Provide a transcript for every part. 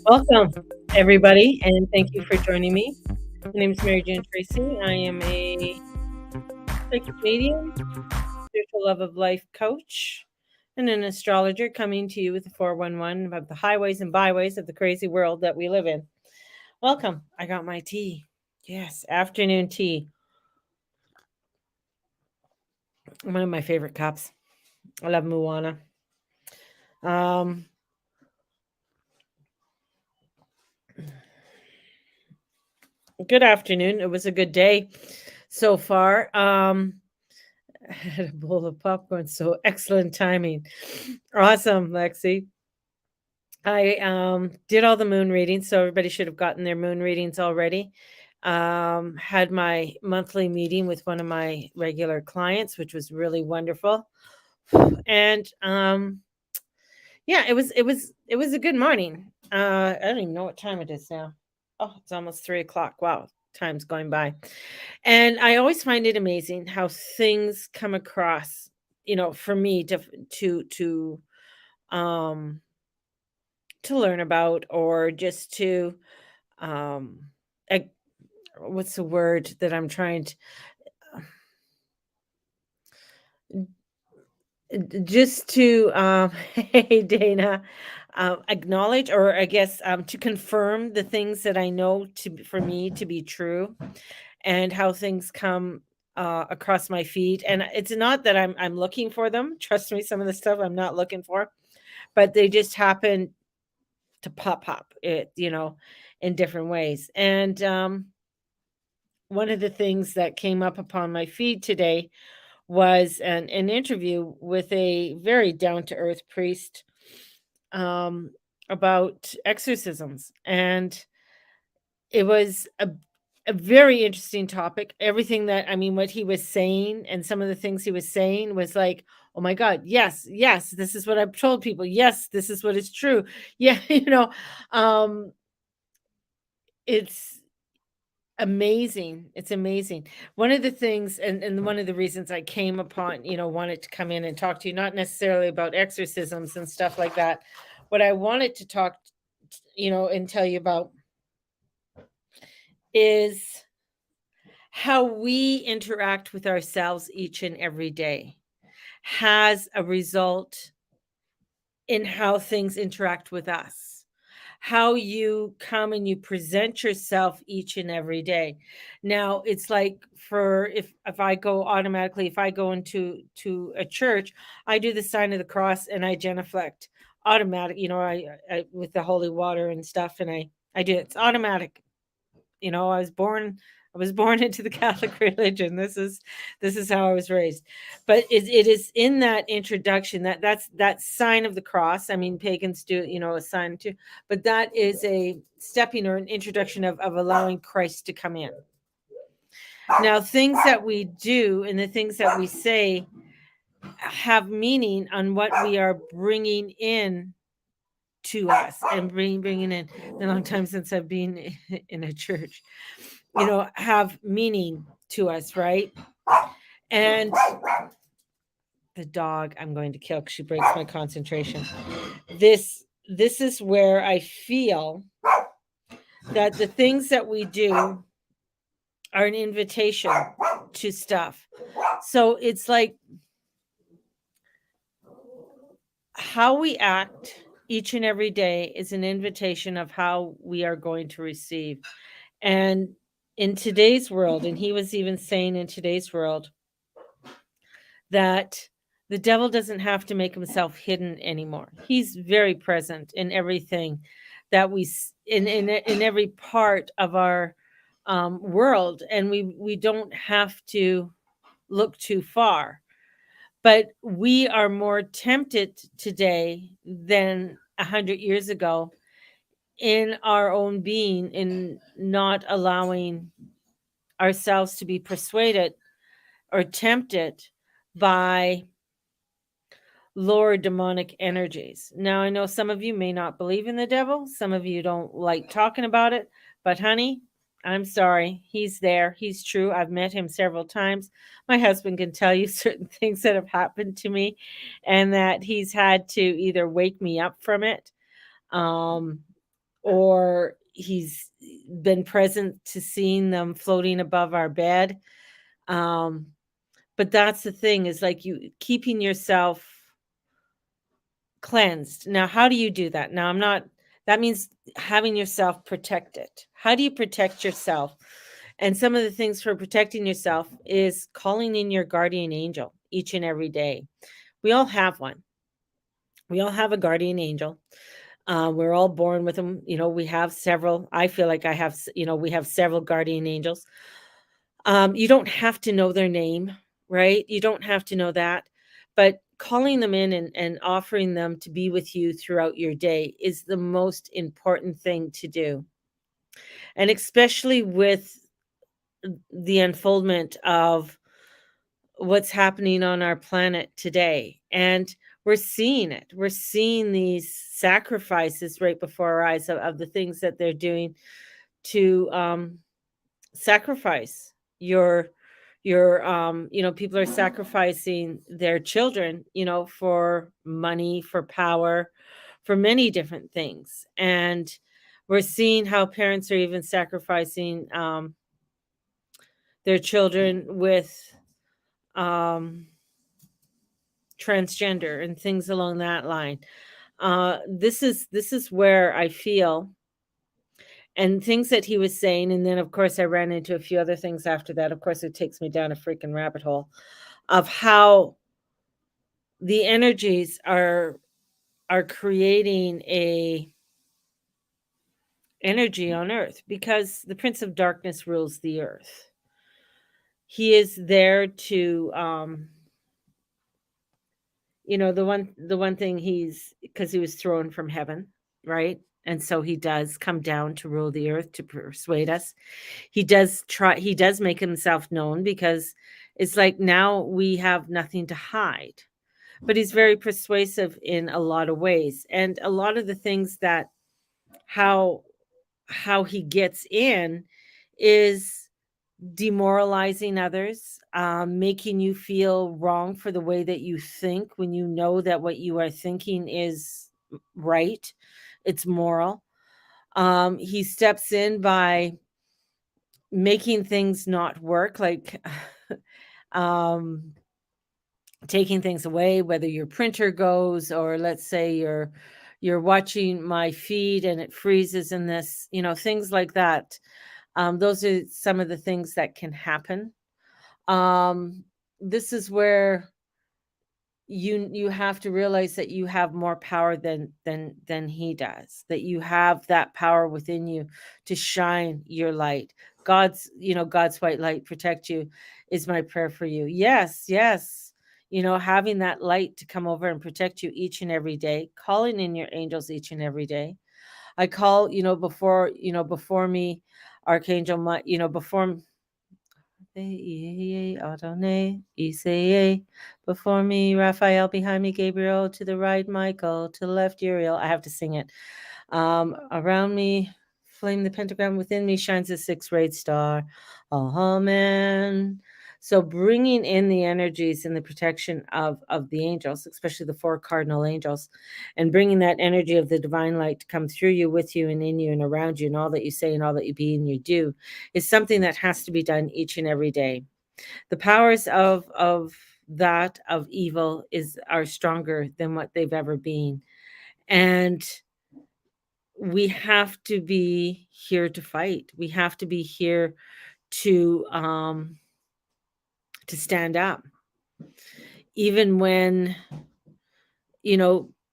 Welcome, everybody, and thank you for joining me. My name is Mary Jane Tracy. I am a psychic medium, spiritual love of life coach, and an astrologer coming to you with the 411 about the highways and byways of the crazy world that we live in. Welcome. I got my tea. Yes, afternoon tea. One of my favorite cups. I love Moana. Um, Good afternoon. It was a good day so far. I had a bowl of popcorn, so excellent timing. Awesome, Lexi. I did all the moon readings, so everybody should have gotten their moon readings already. Had my monthly meeting with one of my regular clients, which was really wonderful. And yeah, it was a good morning. I don't even know what time it is now. Oh, it's almost 3 o'clock. Wow, time's going by. And I always find it amazing how things come across, for me um to learn about, or just to um ag- what's the word that I'm trying to just to hey Dana, acknowledge, or I guess to confirm the things that I know for me to be true, and how things come across my feed. And it's not that I'm looking for them. Trust me, some of the stuff I'm not looking for, but they just happen to pop it, in different ways. And one of the things that came up upon my feed today was an interview with a very down to earth priest, um, about exorcisms. And it was a very interesting topic. Everything that, I mean, what he was saying and some of the things he was saying was like, oh my God, yes, yes, this is what I've told people. Yes, this is what is true. Yeah, um, it's amazing. It's amazing. One of the things, and one of the reasons I came upon, wanted to come in and talk to you, not necessarily about exorcisms and stuff like that. What I wanted to talk, and tell you about is how we interact with ourselves each and every day has a result in how things interact with us. How you come and you present yourself each and every day. Now, it's like, for if I go automatically, if I go into a church, I do the sign of the cross and I genuflect automatic, I with the holy water and stuff, and I do it. It's automatic. I was born into the Catholic religion. This is how I was raised. But it is in that introduction, that's that sign of the cross. I mean, pagans do, a sign too, but that is a stepping or an introduction of allowing Christ to come in. Now, things that we do and the things that we say have meaning on what we are bringing in to us, and bringing in a long time since I've been in a church, have meaning to us, right? And the dog I'm going to kill because she breaks my concentration. This is where I feel that the things that we do are an invitation to stuff. So it's like how we act each and every day is an invitation of how we are going to receive. And in today's world, and he was even saying in today's world that the devil doesn't have to make himself hidden anymore. He's very present in everything that in every part of our world, and we don't have to look too far. But we are more tempted today than 100 years ago in our own being, in not allowing ourselves to be persuaded or tempted by lower demonic energies. Now, I know some of you may not believe in the devil, some of you don't like talking about it, but honey, I'm sorry. He's there. He's true. I've met him several times. My husband can tell you certain things that have happened to me, and that he's had to either wake me up from it, um, or he's been present to seeing them floating above our bed. Um, but that's the thing, is like you keeping yourself cleansed. Now, how do you do that? Now, I'm not, that means having yourself protected. How do you protect yourself? And some of the things for protecting yourself is calling in your guardian angel each and every day. We all have one. We all have a guardian angel. We're all born with them. We have several. I feel like I have, we have several guardian angels. You don't have to know their name, right? You don't have to know that. But calling them in and offering them to be with you throughout your day is the most important thing to do. And especially with the unfoldment of what's happening on our planet today. And we're seeing it. We're seeing these sacrifices right before our eyes of the things that they're doing to sacrifice people are sacrificing their children, for money, for power, for many different things. And we're seeing how parents are even sacrificing their children with um transgender and things along that line. This is where I feel, and things that he was saying, and then of course I ran into a few other things after that. Of course, it takes me down a freaking rabbit hole of how the energies are creating a energy on earth, because the prince of darkness rules the earth. He is there to the one thing, he's because he was thrown from heaven, right? And so he does come down to rule the earth, to persuade us. He does make himself known, because it's like now we have nothing to hide. But he's very persuasive in a lot of ways. And a lot of the things that how how he gets in is demoralizing others, making you feel wrong for the way that you think, when you know that what you are thinking is right, it's moral. He steps in by making things not work, like um, taking things away, whether your printer goes, or let's say you're watching my feed and it freezes in this, things like that. Those are some of the things that can happen. um this is where you have to realize that you have more power than he does, that you have that power within you to shine your light. God's white light protect you is my prayer for you. Yes, yes. Having that light to come over and protect you each and every day, calling in your angels each and every day. I call, before me, Archangel, before Adonai, Isaiah, before me, Raphael, behind me, Gabriel, to the right, Michael, to the left, Uriel. I have to sing it. Around me, flame the pentagram, within me shines a six-rayed star. Amen. So bringing in the energies and the protection of the angels, especially the four cardinal angels, and bringing that energy of the divine light to come through you, with you, and in you, and around you, and all that you say and all that you be and you do, is something that has to be done each and every day. The powers of evil are stronger than what they've ever been. And we have to be here to fight. We have to be here to stand up, even when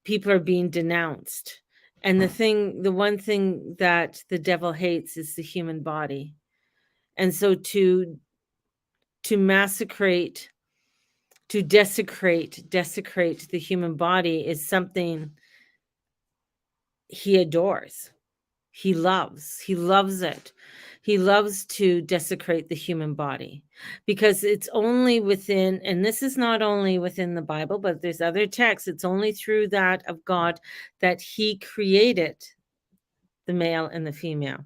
people are being denounced. And the one thing that the devil hates is the human body. And so to massacrate, to desecrate the human body is something he adores. He loves it. He loves to desecrate the human body, because it's only within, and this is not only within the Bible, but there's other texts. It's only through that of God that he created the male and the female.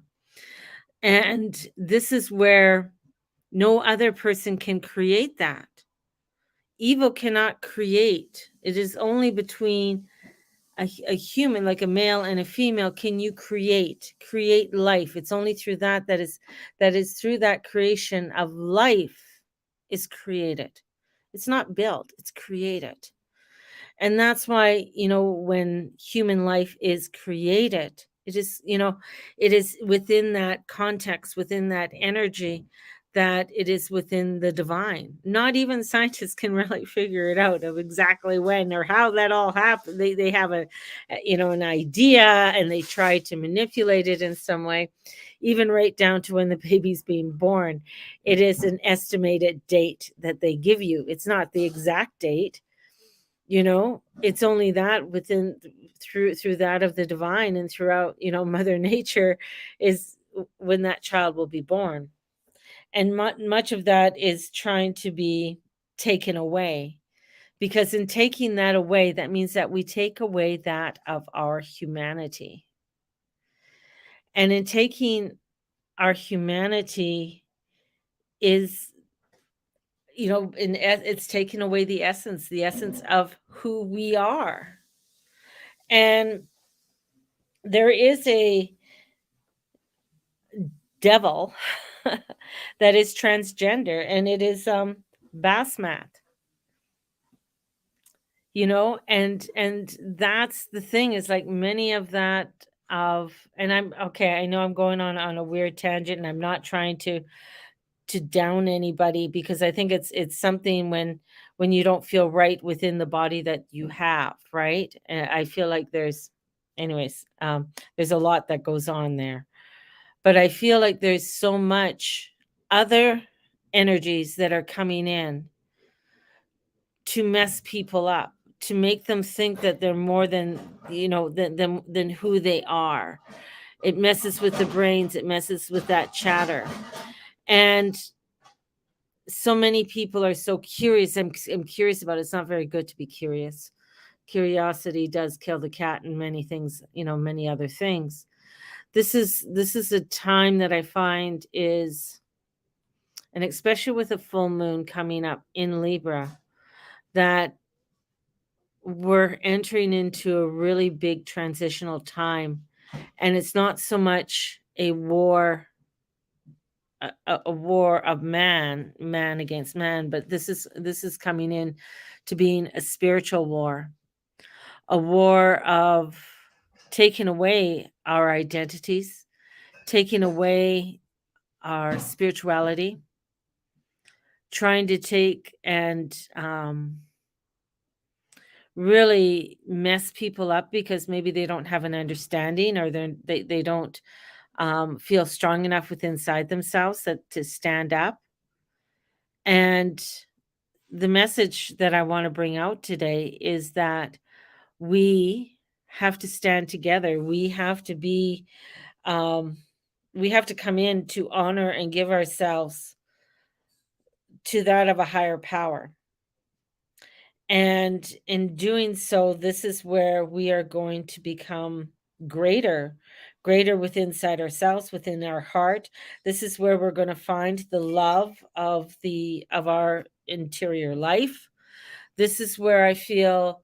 And this is where no other person can create that. Evil cannot create. It is only between a human, like a male and a female, can you create life? It's only through that is through that creation of life is created. It's not built, it's created. And that's why, when human life is created, it is within that context, within that energy, that it is within the divine. Not even scientists can really figure it out of exactly when or how that all happened. They have an idea, and they try to manipulate it in some way, even right down to when the baby's being born. It is an estimated date that they give you. It's not the exact date. It's only that within through that of the divine, and throughout, mother nature, is when that child will be born. And much of that is trying to be taken away, because in taking that away, that means that we take away that of our humanity. And in taking our humanity is, it's taking away the essence of who we are. And there is a devil that is transgender, and it is Basmat. And that's the thing, is like many of that of and I'm okay, I know I'm going on a weird tangent, and I'm not trying to down anybody, because I think it's something when you don't feel right within the body that you have, right? And I feel like there's a lot that goes on there. But I feel like there's so much other energies that are coming in to mess people up, to make them think that they're more than, than who they are. It messes with the brains, it messes with that chatter. And so many people are so curious. I'm curious about it. It's not very good to be curious. Curiosity does kill the cat, and many things, many other things. This is a time that I find is, and especially with a full moon coming up in Libra, that we're entering into a really big transitional time. And it's not so much a war, a war of man against man, but this is coming in to being a spiritual war, a war of taking away our identities, taking away our spirituality, trying to take and really mess people up, because maybe they don't have an understanding, or they don't feel strong enough within inside themselves to stand up. And the message that I want to bring out today is that we have to stand together. Um, we have to come in to honor and give ourselves to that of a higher power. And in doing so, this is where we are going to become greater, greater within inside ourselves, within our heart. This is where we're going to find the love of our interior life. This is where I feel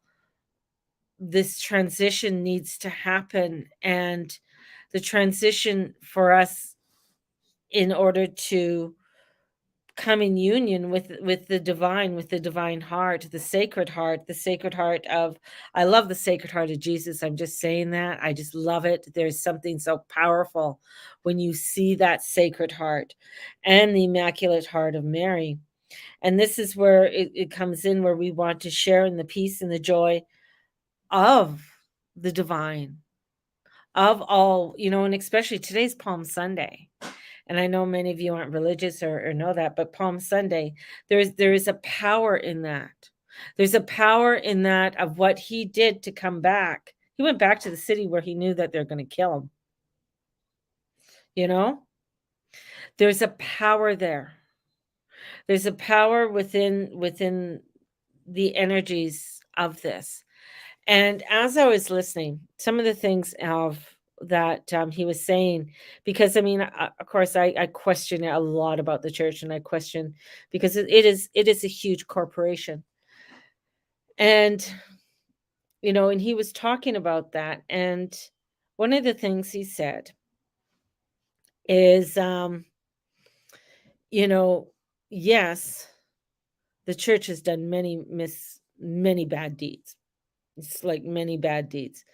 this transition needs to happen. And the transition for us, in order to come in union with the divine heart, the sacred heart of, I love the sacred heart of Jesus. I'm just saying that. I just love it. There's something so powerful when you see that sacred heart, and the immaculate heart of Mary. And this is where it comes in, where we want to share in the peace and the joy of the divine, of all, and especially today's Palm Sunday. And I know many of you aren't religious, or know that, but Palm Sunday, there is a power in that. There's a power in that of what he did to come back. He went back to the city where he knew that they're going to kill him. You know, there's a power there. There's a power within the energies of this. And as I was listening, some of the things of that he was saying, because I mean, of course, I question a lot about the church, and I question, because it is a huge corporation. And and he was talking about that, and one of the things he said is, you know, yes, the church has done many bad deeds. It's like many bad deeds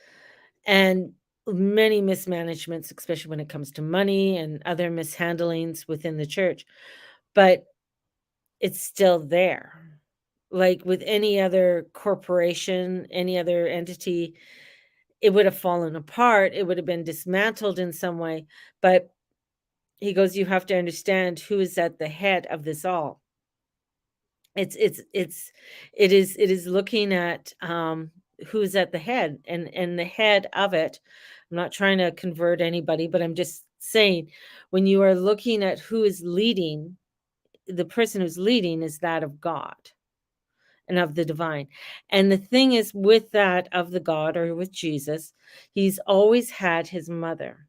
and many mismanagements, especially when it comes to money and other mishandlings within the church, but it's still there. Like with any other corporation, any other entity, it would have fallen apart, it would have been dismantled in some way, but he goes, "You have to understand who is at the head of this all." It's it is looking at, who's at the head, and the head of it. I'm not trying to convert anybody, but I'm just saying, when you are looking at who is leading, the person who's leading is that of God and of the divine. And the thing is, with that of the God or with Jesus, he's always had his mother.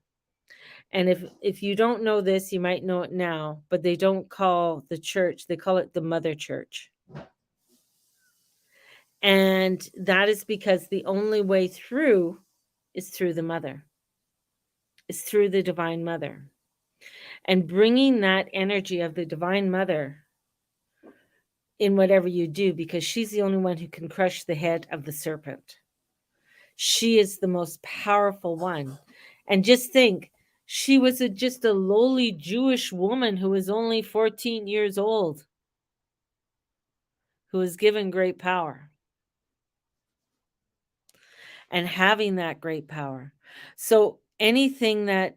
And if you don't know this, you might know it now, but they don't call the church, they call it the mother church. And that is because the only way through is through the mother, is through the divine mother. And bringing that energy of the divine mother in whatever you do, because she's the only one who can crush the head of the serpent. She is the most powerful one. And just think, she was just a lowly Jewish woman who was only 14 years old, who was given great power and having that great power. So anything that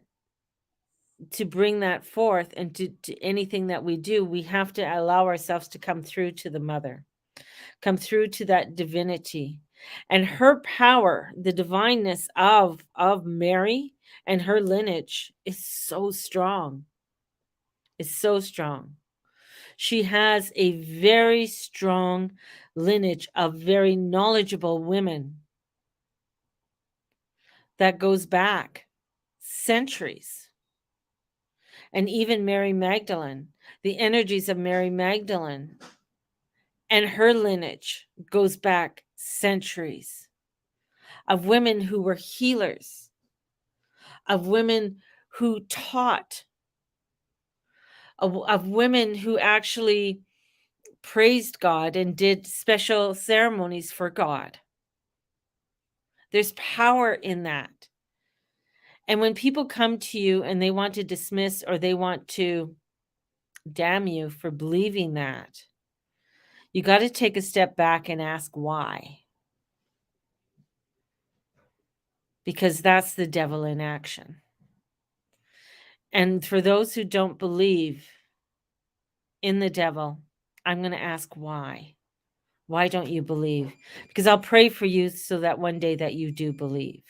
to bring that forth and to anything that we do, we have to allow ourselves to come through to the mother, come through to that divinity and her power, the divineness of Mary and her lineage is so strong. Is so strong. She has a very strong lineage of very knowledgeable women that goes back centuries. And even Mary Magdalene, the energies of Mary Magdalene and her lineage goes back centuries of women who were healers, of women who taught, of women who actually praised God and did special ceremonies for God. There's power in that. And when people come to you and they want to dismiss or they want to damn you for believing that, you got to take a step back and ask why. Because that's the devil in action. And for those who don't believe in the devil, I'm going to ask why. Why don't you believe? Because I'll pray for you so that one day that you do believe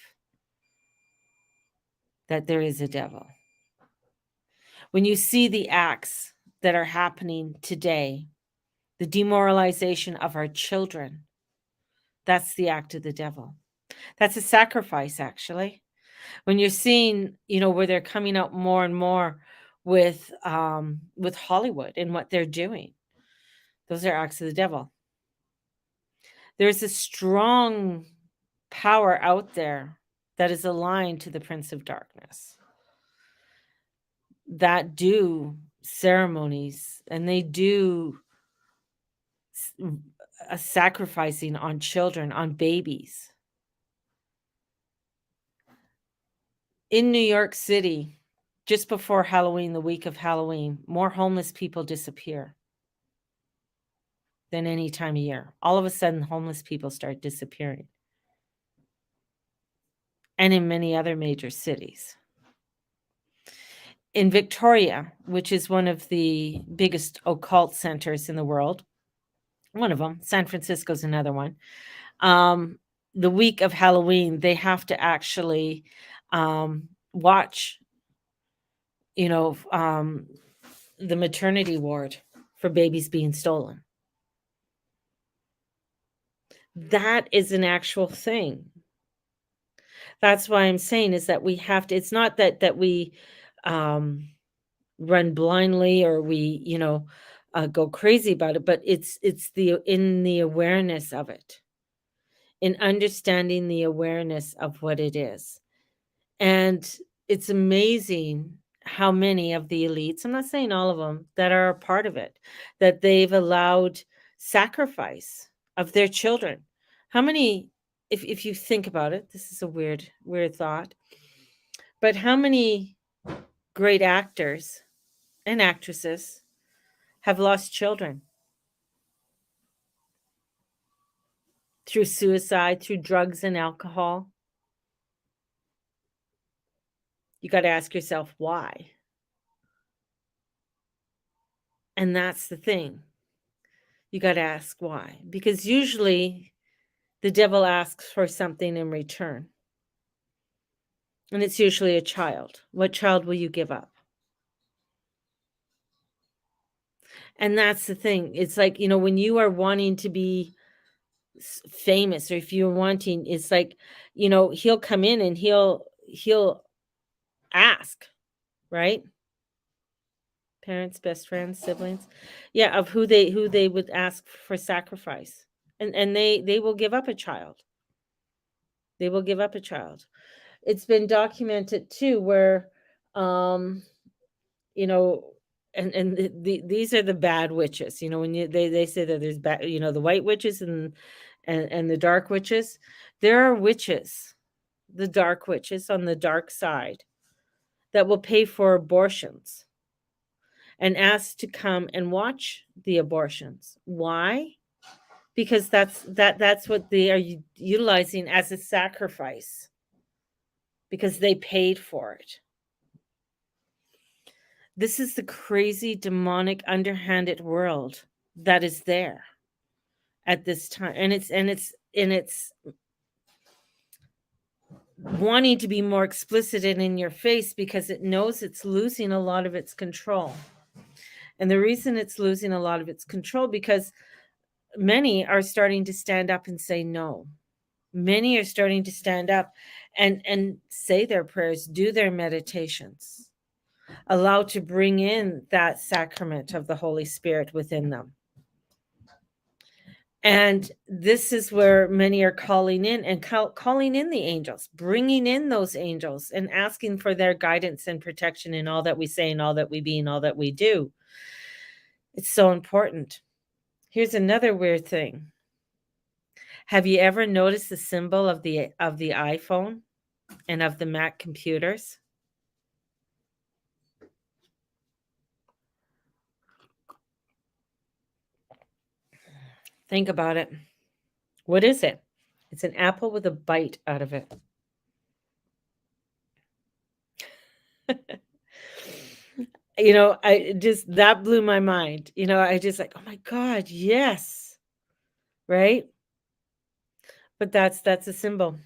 that there is a devil. When you see the acts that are happening today, the demoralization of our children, that's the act of the devil. That's a sacrifice, actually. When you're seeing, where they're coming out more and more with Hollywood and what they're doing, those are acts of the devil. There's a strong power out there that is aligned to the Prince of Darkness that do ceremonies and they do a sacrificing on children, on babies. In New York City, just before Halloween, the week of Halloween, more homeless people disappear than any time of year. All of a sudden, homeless people start disappearing. And in many other major cities. In Victoria, which is one of the biggest occult centers in the world, one of them, San Francisco's another one. The week of Halloween, they have to actually watch, the maternity ward for babies being stolen. That is an actual thing. That's why I'm saying is that we have to, it's not that we run blindly or we, go crazy about it, but it's the in the awareness of it. in understanding the awareness of what it is. And it's amazing how many of the elites, I'm not saying all of them, that are a part of it, that they've allowed sacrifice of their children. How many, if you think about it, this is a weird thought, but how many great actors and actresses have lost children through suicide, through drugs and alcohol? You got to ask yourself why. And that's the thing. You got to ask why. Because usually the devil asks for something in return. And it's usually a child. What child will you give up? And that's the thing. It's like, when you are wanting to be famous, or if you're wanting, it's like, he'll come in and he'll ask, right? Parents, best friends, siblings. Yeah, of who they would ask for sacrifice. And they will give up a child. They will give up a child. It's been documented too where um you know and these are the bad witches, when they say that there's bad, the white witches and the dark witches. There are witches, the dark witches on the dark side, that will pay for abortions and ask to come and watch the abortions. Why? Because that's what they are utilizing as a sacrifice, because they paid for it. This is the crazy, demonic, underhanded world that is there at this time. And it's wanting to be more explicit and in your face because it knows it's losing a lot of its control. And the reason it's losing a lot of its control, because many are starting to stand up and say no. Many are starting to stand up and say their prayers, do their meditations, allow to bring in that sacrament of the Holy Spirit within them. And this is where many are calling in and calling in the angels, bringing in those angels and asking for their guidance and protection in all that we say and all that we be and all that we do. It's so important. Here's another weird thing. Have you ever noticed the symbol of the iPhone and of the Mac computers? Think about it. What is it? It's an apple with a bite out of it. I just, that blew my mind. I just like, oh my God, yes. Right? But that's a symbol.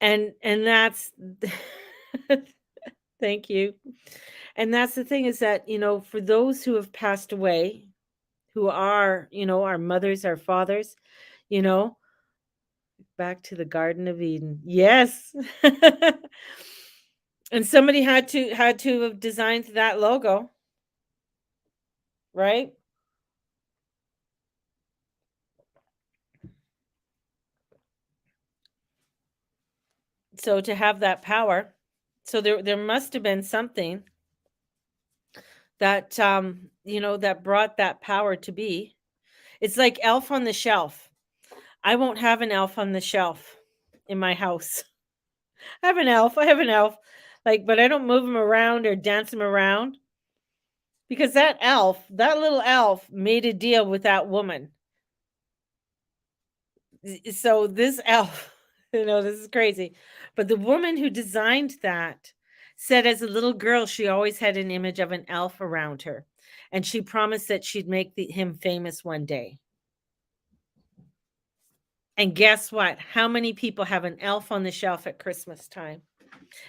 And that's thank you. And that's the thing, is that, for those who have passed away, who are, our mothers, our fathers, you know, back to the Garden of Eden. Yes. And somebody had to have designed that logo, right? So to have that power, so there must have been something that that brought that power to be. It's like Elf on the Shelf. I won't have an elf on the shelf in my house. I have an elf, like, but I don't move him around or dance him around, because that little elf made a deal with that woman. So this elf, this is crazy. But the woman who designed that said as a little girl, she always had an image of an elf around her. And she promised that she'd make him famous one day. And guess what? How many people have an elf on the shelf at Christmas time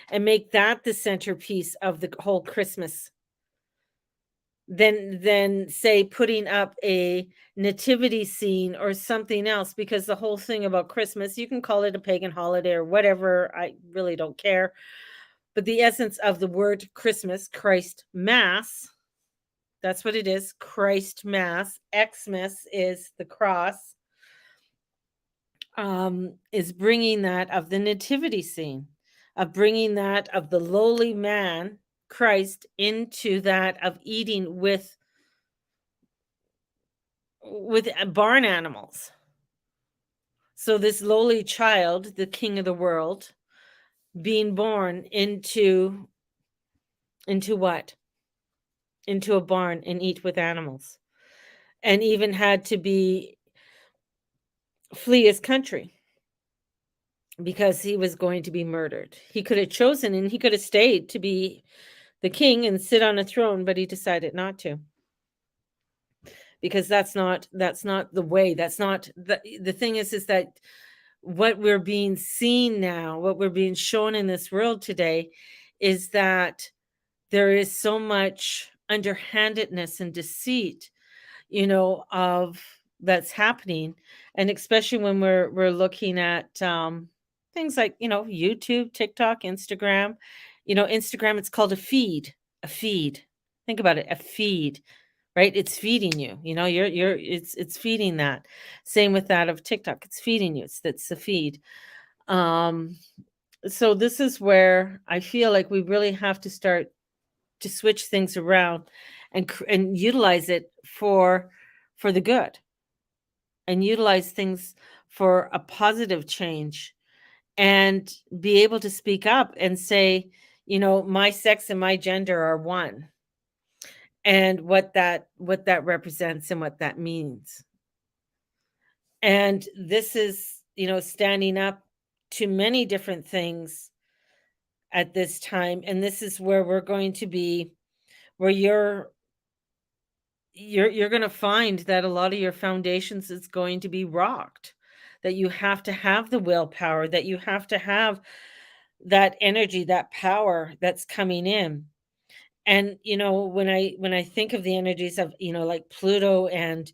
and make that the centerpiece of the whole Christmas? Than say putting up a nativity scene or something else, because the whole thing about Christmas, you can call it a pagan holiday or whatever, I really don't care. But the essence of the word Christmas, Christ Mass, That's what it is. Christ Mass. Xmas is the cross. Is bringing that of the nativity scene, of bringing that of the lowly man, Christ, into that of eating with barn animals. So this lowly child, the king of the world, being born into what? Into a barn and eat with animals. And even had to be flee his country because he was going to be murdered. He could have chosen and he could have stayed to be the king and sit on a throne, but he decided not to. Because that's not the way. That's not the thing is that what we're being seen now, what we're being shown in this world today is that there is so much underhandedness and deceit, of that's happening. And especially when we're looking at things like, YouTube, TikTok, Instagram. Instagram, it's called a feed. A feed. Think about it, a feed, right? It's feeding you. It's feeding that. Same with that of TikTok. It's feeding you. It's the feed. Um, so this is where I feel like we really have to start to switch things around and utilize it for the good, and utilize things for a positive change, and be able to speak up and say, my sex and my gender are one, and what that represents and what that means. And this is, standing up to many different things at this time, and this is where we're going to be, where you're going to find that a lot of your foundations is going to be rocked, that you have to have the willpower, that you have to have that energy, that power that's coming in. And when I think of the energies of, like Pluto, and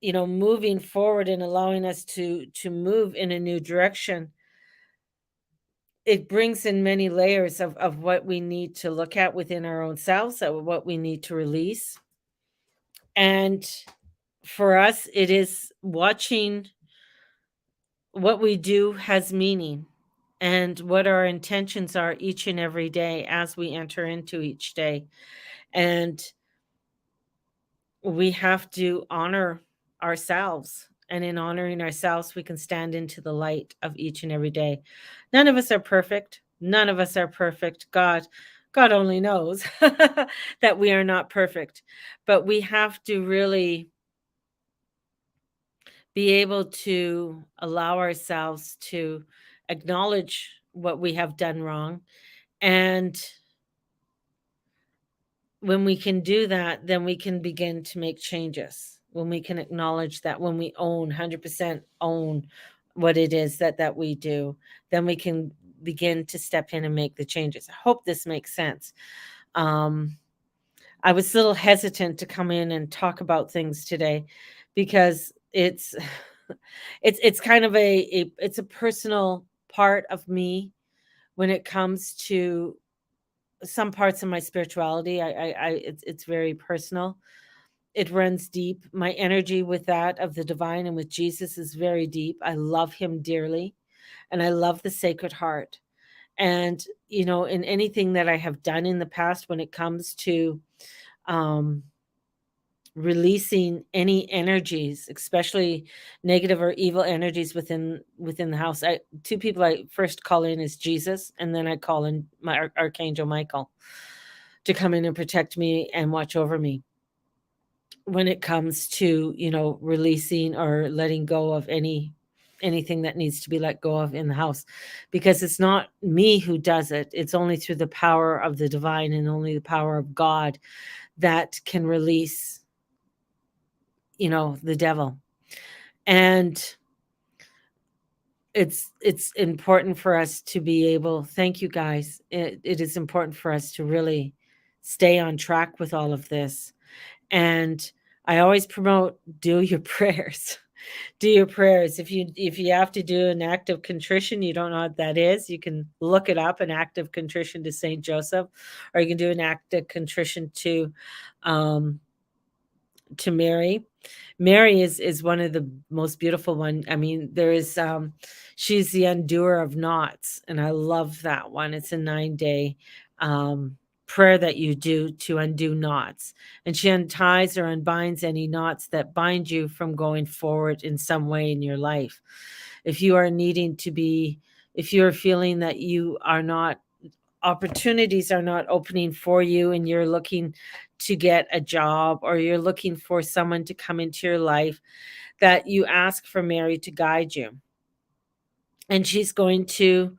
moving forward and allowing us to move in a new direction, it brings in many layers of what we need to look at within our own selves, of what we need to release. And for us, it is watching what we do has meaning, and what our intentions are each and every day as we enter into each day. And we have to honor ourselves. And in honoring ourselves, we can stand into the light of each and every day. None of us are perfect. None of us are perfect. God only knows that we are not perfect. But we have to really be able to allow ourselves to acknowledge what we have done wrong. And when we can do that, then we can begin to make changes. When we can acknowledge that, when we 100% own what it is that we do, then we can begin to step in and make the changes. I hope this makes sense. Um, I was a little hesitant to come in and talk about things today because it's it's kind of it's a personal part of me when it comes to some parts of my spirituality. It's very personal. It runs deep. My energy with that of the divine and with Jesus is very deep. I love him dearly, and I love the Sacred Heart. And in anything that I have done in the past, when it comes to um releasing any energies, especially negative or evil energies within the house. Two people I first call in is Jesus, and then I call in my Archangel Michael to come in and protect me and watch over me when it comes to, releasing or letting go of anything that needs to be let go of in the house, because it's not me who does it. It's only through the power of the divine and only the power of God that can release the devil. And it's important for us to be able, thank you guys, it is important for us to really stay on track with all of this. And I always promote, do your prayers. Do your prayers. If you have to do an act of contrition, you don't know what that is, you can look it up, an act of contrition to Saint Joseph, or you can do an act of contrition um, to Mary. Mary is one of the most beautiful one. I mean, there is she's the undoer of knots, and I love that one. It's a 9-day um prayer that you do to undo knots. And she unties or unbinds any knots that bind you from going forward in some way in your life. If you are needing to be if you're feeling that you are not opportunities are not opening for you and you're looking to get a job, or you're looking for someone to come into your life, that you ask for Mary to guide you. And she's going to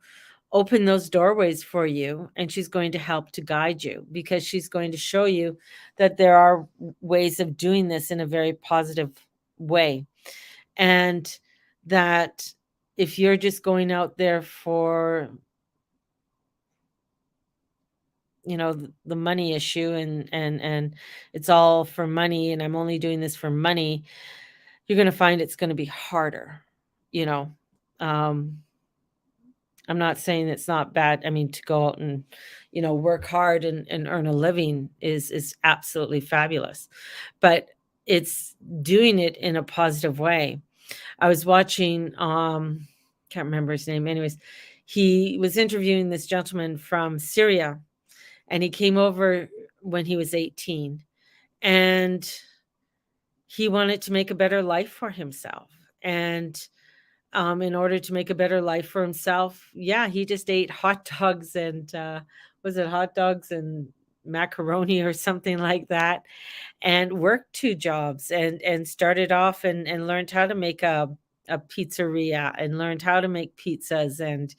open those doorways for you, and she's going to help to guide you, because she's going to show you that there are ways of doing this in a very positive way. And that if you're just going out there for the money issue, and it's all for money, and I'm only doing this for money, you're going to find it's going to be harder. you know um I'm not saying it's not bad. I mean, to go out and work hard and earn a living is absolutely fabulous, but it's doing it in a positive way. I was watching, can't remember his name. Anyways, he was interviewing this gentleman from Syria, and he came over when he was 18, and he wanted to make a better life for himself. And in order to make a better life for himself, yeah, he just ate hot dogs and was it hot dogs and macaroni or something like that, and worked two jobs, and started off and learned how to make a pizzeria, and learned how to make pizzas. And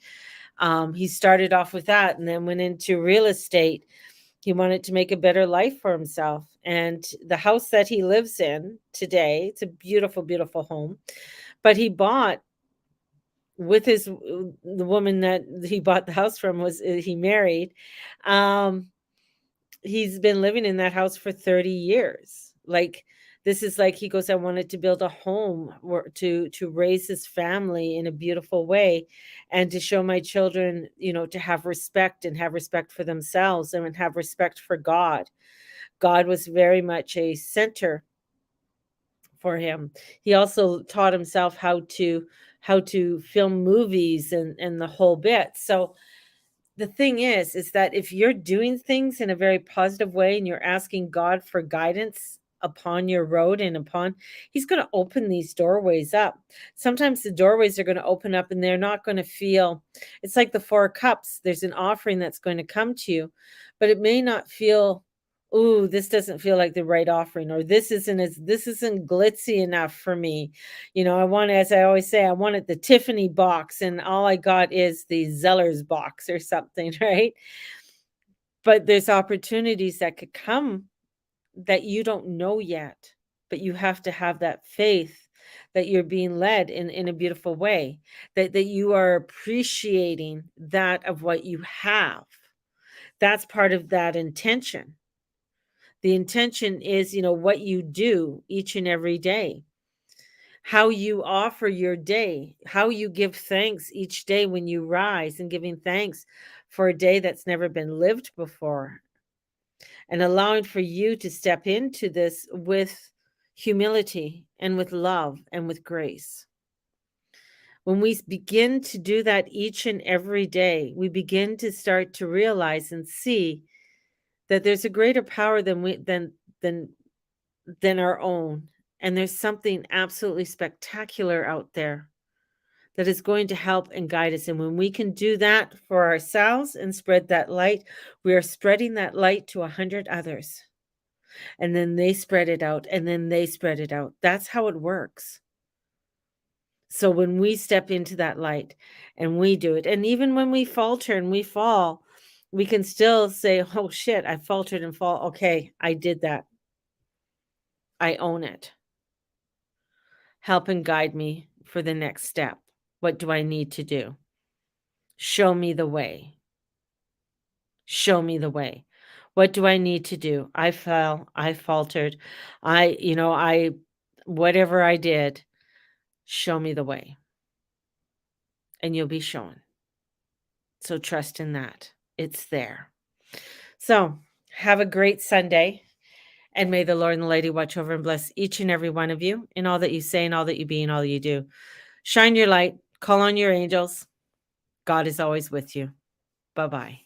he started off with that, and then went into real estate. He wanted to make a better life for himself. And the house that he lives in today, it's a beautiful, beautiful home. But he bought with the woman that he bought the house from, was he married. Um, he's been living in that house for 30 years. Like, this is like, he goes, I wanted to build a home to raise his family in a beautiful way, and to show my children, to have respect, and have respect for themselves, and have respect for God. God was very much a center for him. He also taught himself how to film movies, and the whole bit. So the thing is that if you're doing things in a very positive way, and you're asking God for guidance upon your road, and upon he's going to open these doorways up. Sometimes the doorways are going to open up, and they're not going to feel, it's like the 4 cups. There's an offering that's going to come to you, but it may not feel, ooh, this doesn't feel like the right offering, or this isn't glitzy enough for me. I want, as I always say, I wanted the Tiffany box, and all I got is the Zeller's box or something, right? But there's opportunities that could come that you don't know yet, but you have to have that faith that you're being led in a beautiful way, that you are appreciating that of what you have. That's part of that intention. The intention is, what you do each and every day, how you offer your day, how you give thanks each day when you rise, and giving thanks for a day that's never been lived before, and allowing for you to step into this with humility, and with love, and with grace. When we begin to do that each and every day, we begin to start to realize and see that there's a greater power than than our own. And there's something absolutely spectacular out there that is going to help and guide us. And when we can do that for ourselves and spread that light, we are spreading that light to 100 others. And then they spread it out, and then they spread it out. That's how it works. So when we step into that light and we do it, and even when we falter and we fall, we can still say, oh shit, I faltered and fall. Okay, I did that. I own it. Help and guide me for the next step. What do I need to do? Show me the way. Show me the way. What do I need to do? I fell, I faltered. I whatever I did, Show me the way, and you'll be shown. So trust in that. It's there. So have a great Sunday, and may the Lord and the Lady watch over and bless each and every one of you in all that you say and all that you be and all that you do. Shine your light, call on your angels. God is always with you. Bye bye.